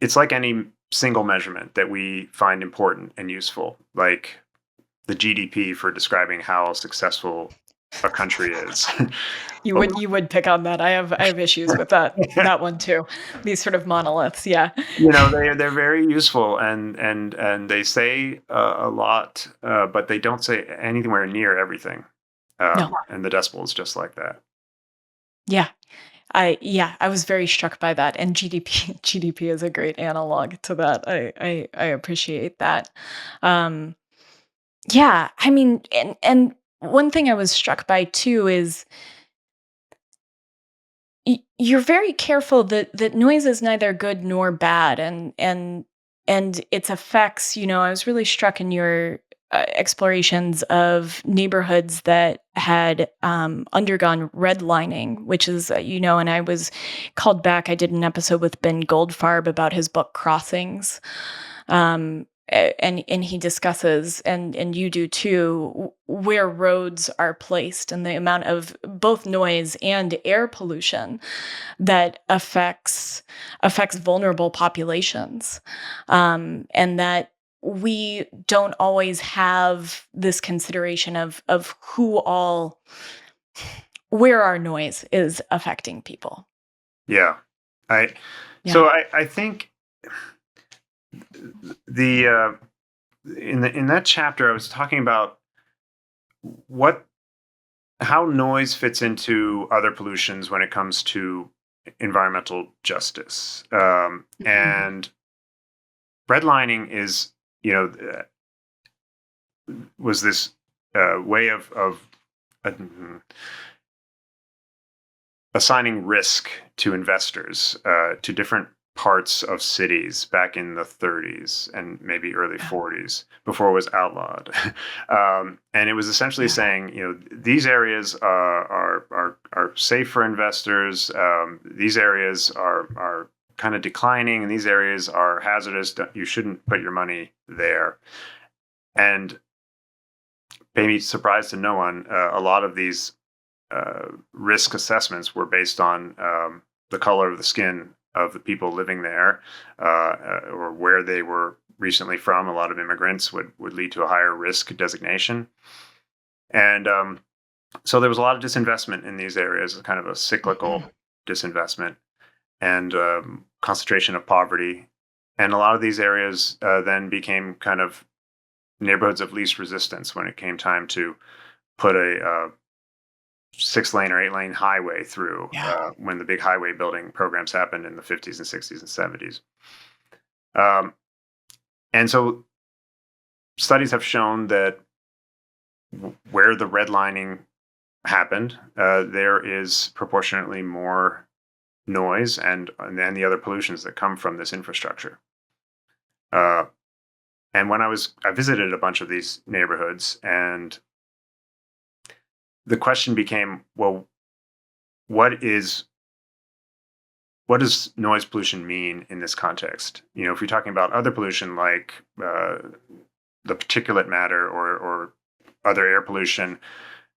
it's like any single measurement that we find important and useful, like the GDP for describing how successful a country is. You But would you would pick on that. I have issues with that one too. These sort of monoliths, yeah. they're very useful, and they say a lot, but they don't say anywhere near everything. No. And the decibel is just like that. Yeah. I was very struck by that, and GDP is a great analog to that. I appreciate that. Um, yeah, I mean, and one thing I was struck by too is you're very careful that noise is neither good nor bad, and its effects. I was really struck in your explorations of neighborhoods that had undergone redlining, which is and I was called back. I did an episode with Ben Goldfarb about his book Crossings. And he discusses, and you do too, where roads are placed and the amount of both noise and air pollution that affects vulnerable populations, and that we don't always have this consideration of where our noise is affecting people. Yeah. I Yeah. So I think the in that chapter I was talking about how noise fits into other pollutions when it comes to environmental justice. And redlining is, was this way of uh, assigning risk to investors to different parts of cities back in the 30s and maybe early 40s before it was outlawed. And it was essentially saying, these areas are safe for investors. These areas are kind of declining, and these areas are hazardous. You shouldn't put your money there. And maybe surprise to no one, a lot of these risk assessments were based on the color of the skin of the people living there, or where they were recently from. A lot of immigrants would lead to a higher risk designation. And so there was a lot of disinvestment in these areas, kind of a cyclical disinvestment, and concentration of poverty. And a lot of these areas then became kind of neighborhoods of least resistance when it came time to put a 6-lane or 8-lane highway through, when the big highway building programs happened in the 50s and 60s and 70s. And so studies have shown that where the redlining happened, there is proportionately more noise and the other pollutions that come from this infrastructure. And when I visited a bunch of these neighborhoods, and the question became, well, what does noise pollution mean in this context? If you're talking about other pollution like the particulate matter or other air pollution,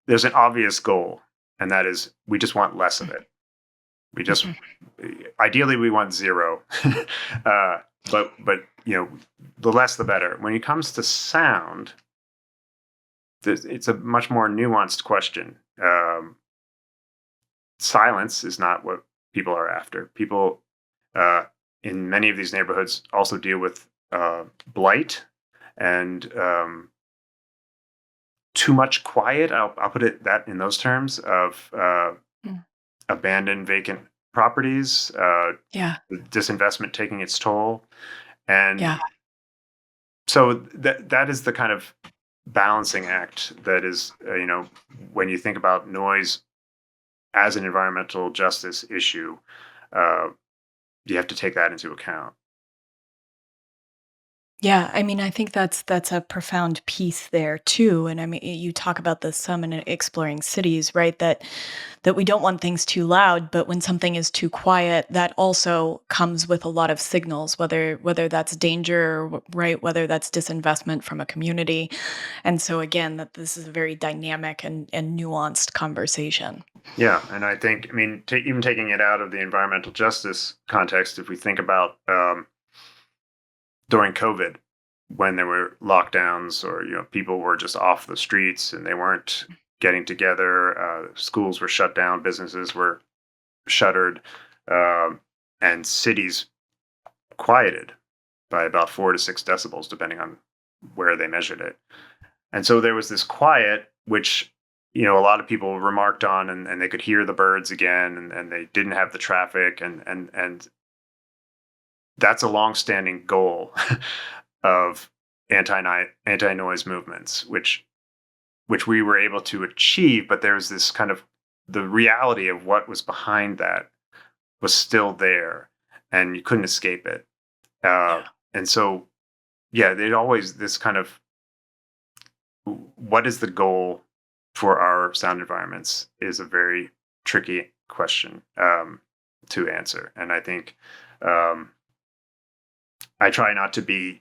there's an obvious goal, and that is we just want less of it. We just ideally we want zero, but the less the better. When it comes to sound, it's a much more nuanced question. Silence is not what people are after. People in many of these neighborhoods also deal with blight and too much quiet. I'll put it that in those terms of abandoned, vacant properties. Disinvestment taking its toll, and so that is the kind of balancing act that is, when you think about noise as an environmental justice issue, you have to take that into account. Yeah, I mean, I think that's a profound piece there too. And I mean, you talk about this some in exploring cities, right? That we don't want things too loud, but when something is too quiet, that also comes with a lot of signals, whether that's danger, right? Whether that's disinvestment from a community. And so again, that this is a very dynamic and nuanced conversation. Yeah, and I think, even taking it out of the environmental justice context, if we think about during COVID, when there were lockdowns, or people were just off the streets and they weren't getting together, schools were shut down, businesses were shuttered, and cities quieted by about 4 to 6 decibels, depending on where they measured it. And so there was this quiet, which a lot of people remarked on, and they could hear the birds again, and they didn't have the traffic, and that's a long-standing goal of anti-noise movements, which which we were able to achieve, but there's this kind of the reality of what was behind that was still there, and you couldn't escape it. And so, yeah, it always this kind of what is the goal for our sound environments is a very tricky question to answer, and I think I try not to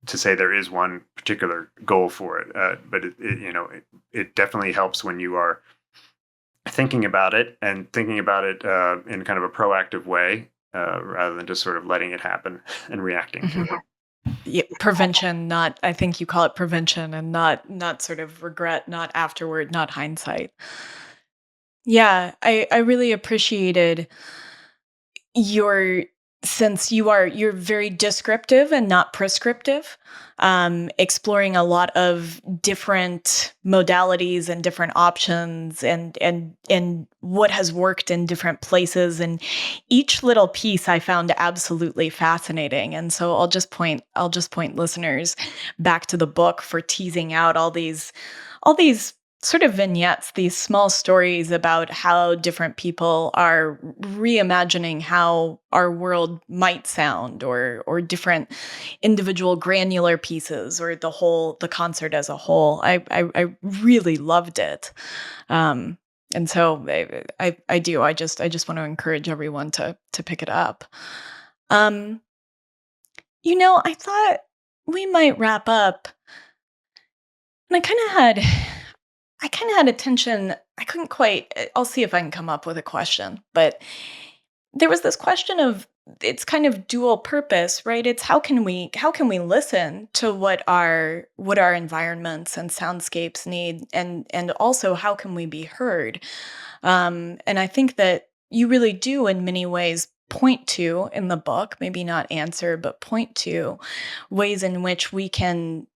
say there is one particular goal for it, but it definitely helps when you are thinking about it and thinking about it in kind of a proactive way rather than just sort of letting it happen and reacting to it. Yeah, prevention, not, I think you call it prevention, and not sort of regret, not afterward, not hindsight. Yeah, I really appreciated your, since you're very descriptive and not prescriptive, exploring a lot of different modalities and different options, and what has worked in different places, and each little piece I found absolutely fascinating. And so I'll just point listeners back to the book for teasing out all these sort of vignettes, these small stories about how different people are reimagining how our world might sound, or different individual granular pieces, or the concert as a whole. I really loved it. And so I just want to encourage everyone to pick it up. Um, I thought we might wrap up, and I kind of had a tension. I couldn't quite. I'll see if I can come up with a question, but there was this question of, it's kind of dual purpose, right? It's how can we listen to what our environments and soundscapes need, and also how can we be heard? And I think that you really do, in many ways, point to in the book, maybe not answer, but point to ways in which we can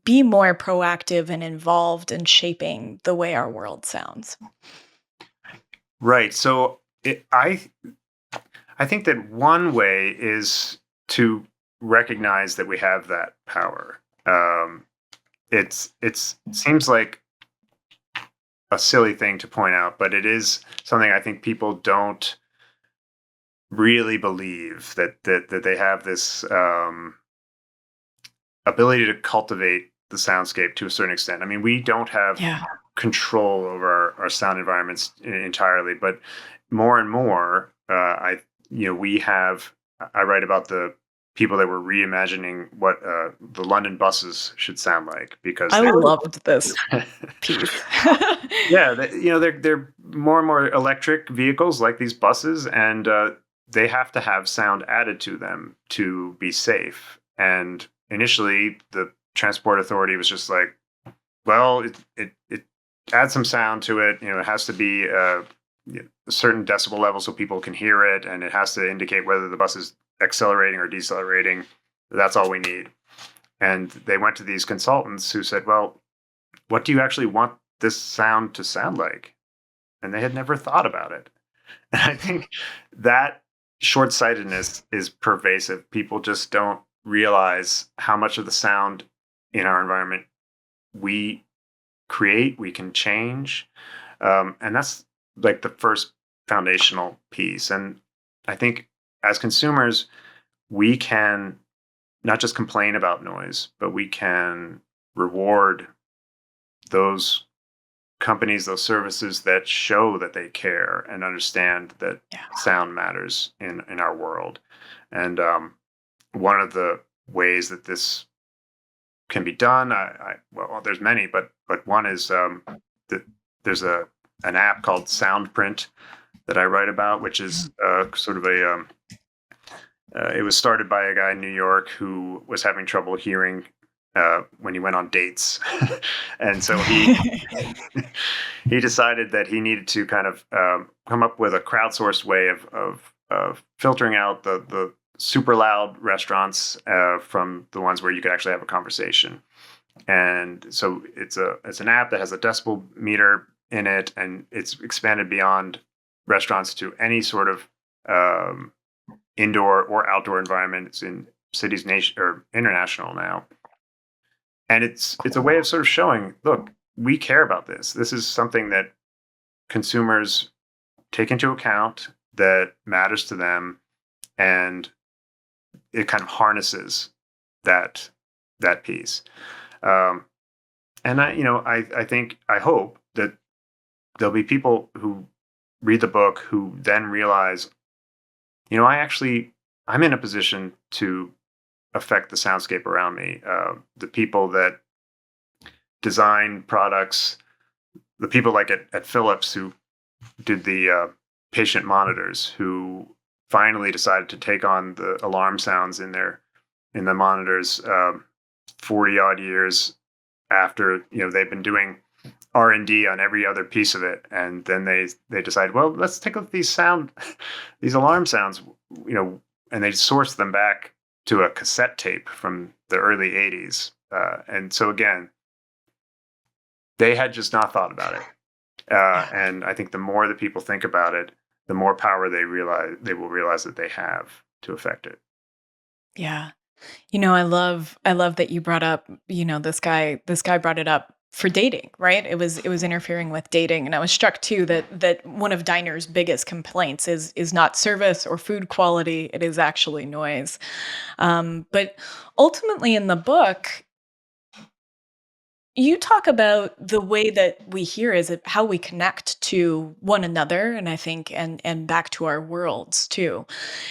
be more proactive and involved in shaping the way our world sounds. Right. So I think that one way is to recognize that we have that power. It seems like a silly thing to point out, but it is something I think people don't really believe that they have this ability to cultivate the soundscape to a certain extent. I mean, we don't have Yeah. control over our sound environments entirely, but more and more, we have. I write about the people that were reimagining what the London buses should sound like because I loved this piece. yeah, they're more and more electric vehicles like these buses, and they have to have sound added to them to be safe. And initially, the transport authority was just like, well, it adds some sound to it. It has to be a certain decibel level so people can hear it, and it has to indicate whether the bus is accelerating or decelerating. That's all we need. And they went to these consultants who said, well, what do you actually want this sound to sound like? And they had never thought about it. And I think that short-sightedness is pervasive. People just don't realize how much of the sound in our environment we create, we can change. And that's like the first foundational piece. And I think as consumers, we can not just complain about noise, but we can reward those companies, those services that show that they care and understand that sound matters in our world. And one of the ways that this can be done, well, there's many, but one is that there's an app called Soundprint that I write about, which is sort of it was started by a guy in New York who was having trouble hearing when he went on dates, and so he decided that he needed to kind of come up with a crowdsourced way of filtering out the super loud restaurants from the ones where you could actually have a conversation. And so it's an app that has a decibel meter in it, and it's expanded beyond restaurants to any sort of indoor or outdoor environment. It's in cities, nation, or international now. And it's a way of sort of showing, look, we care about this. This is something that consumers take into account, that matters to them, and it kind of harnesses that piece. Um, and I hope that there'll be people who read the book who then realize, I'm in a position to affect the soundscape around me. The people that design products, the people like at Philips who did the patient monitors, who finally decided to take on the alarm sounds in the monitors 40 odd years after they've been doing R&D on every other piece of it, and then they decide, well, let's take a look at these alarm sounds, and they source them back to a cassette tape from the early 80s, and so again, they had just not thought about it. And I think the more that people think about it, the more power they will realize that they have to affect it. Yeah. I love that you brought up, this guy brought it up for dating, right? It was interfering with dating. And I was struck too that one of diners' biggest complaints is not service or food quality, it is actually noise. But ultimately in the book, you talk about the way that we hear is how we connect to one another, and I think and back to our worlds too.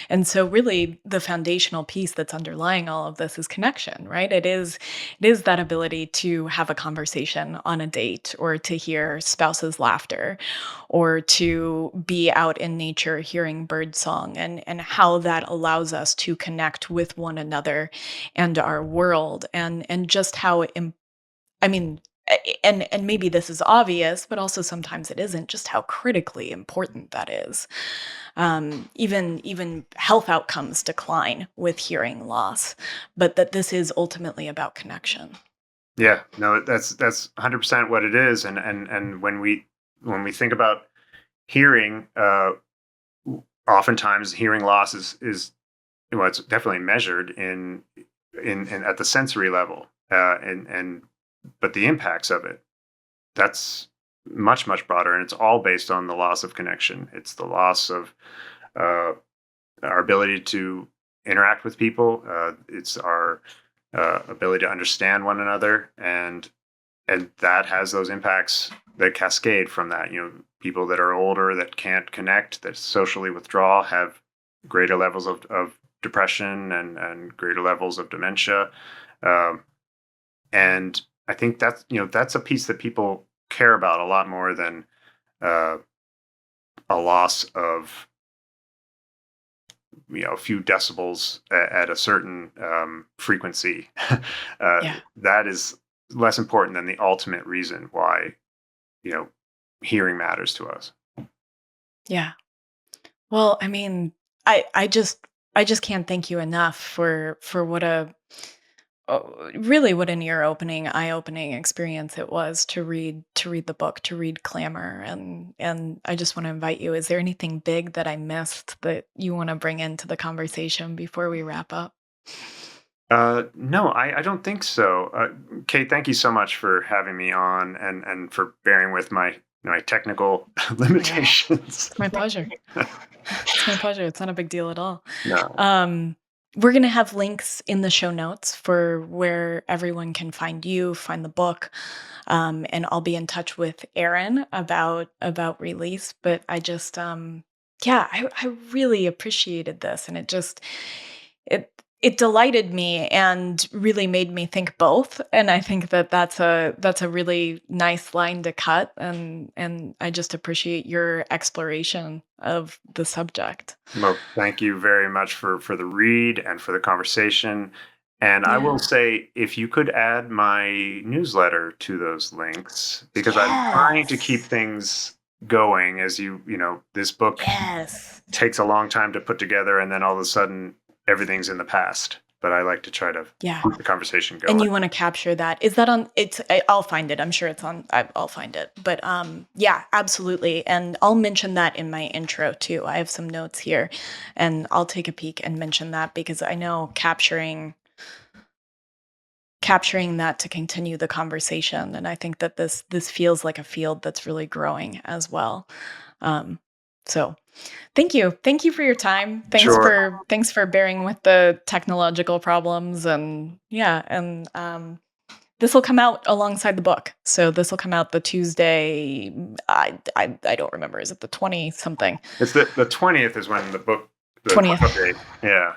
And so really the foundational piece that's underlying all of this is connection, right? It is that ability to have a conversation on a date, or to hear spouse's laughter, or to be out in nature hearing birdsong, and how that allows us to connect with one another and our world, and just how I mean, and maybe this is obvious, but also sometimes it isn't, just how critically important that is. Even health outcomes decline with hearing loss, but that this is ultimately about connection. Yeah, no, that's 100% what it is, and when we think about hearing, oftentimes hearing loss is it's definitely measured in at the sensory level, and but the impacts of it, that's much broader, and it's all based on the loss of connection. It's the loss of uh, our ability to interact with people. It's our ability to understand one another, and that has those impacts that cascade from that. People that are older, that can't connect, that socially withdraw, have greater levels of depression and greater levels of dementia. Um, and I think that's a piece that people care about a lot more than uh, a loss of a few decibels at a certain frequency. Yeah. That is less important than the ultimate reason why hearing matters to us. Yeah. Well, I mean, I just can't thank you enough for what a really what an ear-opening, eye-opening experience it was to read the book, to read Clamor, and I just want to invite you. Is there anything big that I missed that you want to bring into the conversation before we wrap up? No, I don't think so. Kate, thank you so much for having me on, and for bearing with my technical Yeah, limitations. it's my pleasure. It's my pleasure. It's not a big deal at all. No. Um, we're going to have links in the show notes for where everyone can find you, find the book, and I'll be in touch with Aaron about release. But yeah, I really appreciated this, and it it delighted me and really made me think both. And I think that that's a really nice line to cut, and I just appreciate your exploration of the subject. Well, thank you very much for the read and for the conversation. And I will Yeah. say, if you could add my newsletter to those links, because I'm trying to keep Yes. things going. As this book Yes. takes a long time to put together, and then all of a sudden everything's in the past. But I like to try to Yeah. keep the conversation And going. you want to capture that. Is that on I'll find it. I'm sure it's on I'll find it. But yeah, absolutely. And I'll mention that in my intro too. I have some notes here, and I'll take a peek and mention that, because I know capturing that to continue the conversation. And I think that this feels like a field that's really growing as well. So thank you for your time. Thanks for bearing with the technological problems, and this will come out alongside the book. So this will come out the Tuesday. I don't remember. Is it the 20 something? It's the 20th is when the book. 20th. Yeah.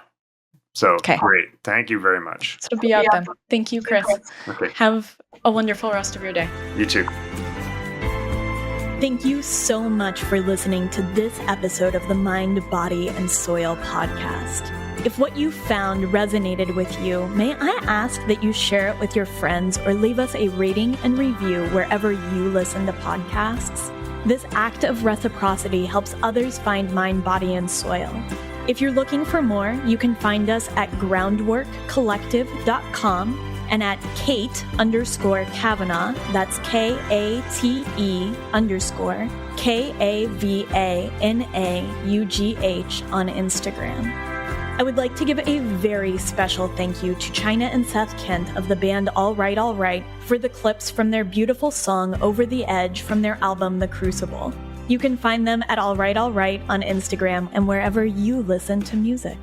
So great. Thank you very much. So it'll be out then. Thank you, Chris. Okay. Have a wonderful rest of your day. You too. Thank you so much for listening to this episode of the Mind, Body, and Soil podcast. If what you found resonated with you, may I ask that you share it with your friends or leave us a rating and review wherever you listen to podcasts? This act of reciprocity helps others find Mind, Body, and Soil. If you're looking for more, you can find us at groundworkcollective.com and at Kate_Kavanaugh, that's KATE_KAVANAUGH on Instagram. I would like to give a very special thank you to China and Seth Kent of the band All Right for the clips from their beautiful song Over the Edge from their album The Crucible. You can find them at All Right on Instagram and wherever you listen to music.